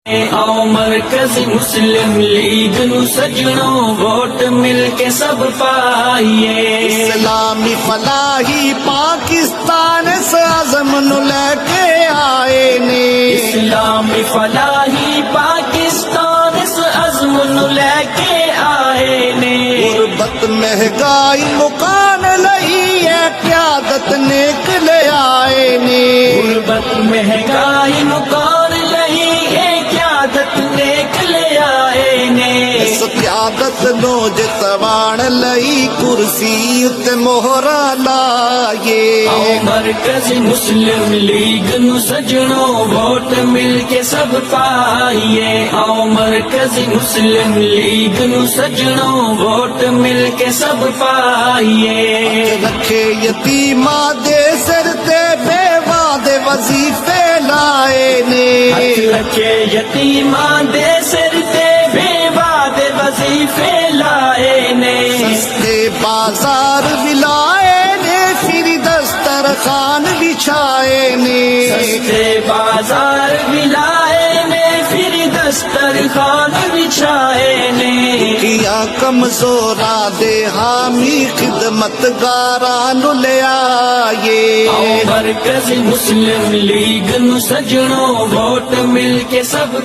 आओ मरकज़ी मुस्लिम लीग नू सजणों वोट मिल के सब पाइए। इस्लामी फलाही पाकिस्तान से आज़म नू लेके आए ने। इस्लामी फलाही पाकिस्तान से आज़म नू लेके आए ने। गुरबत महंगाई मुकान लई है क़यादत नेक ले आए ने। गुरबत महंगाई मुकान लई है क़यादत नेक ले आए ने। इस क़यादत नो जितवाण लई कुर्सी उत्ते मोहरा लाए। आओ मरकज़ी मुस्लिम लीग नू सजणों वोट मिल के सब पाइए। आओ मरकज़ी मुस्लिम लीग नू सजणों वोट मिल के सब पाइए। रखे यतीमा दे सिर ते बेवा दे वजीफे लाए ने। रखे यतीमा दे सिर ते बेवा दे वजीफे लाए ने। सस्ते बाजार बिलाए ने फिर दस्तरखान बिछाए ने। सस्ते बाजार बिलाए ने फिर दस्तरखान बिछाए ने। किया कमजोरा दे हामी खिदमतगारा नु ले आए। आओ मरकज़ी मुस्लिम लीग नू सजणों वोट मिल के सब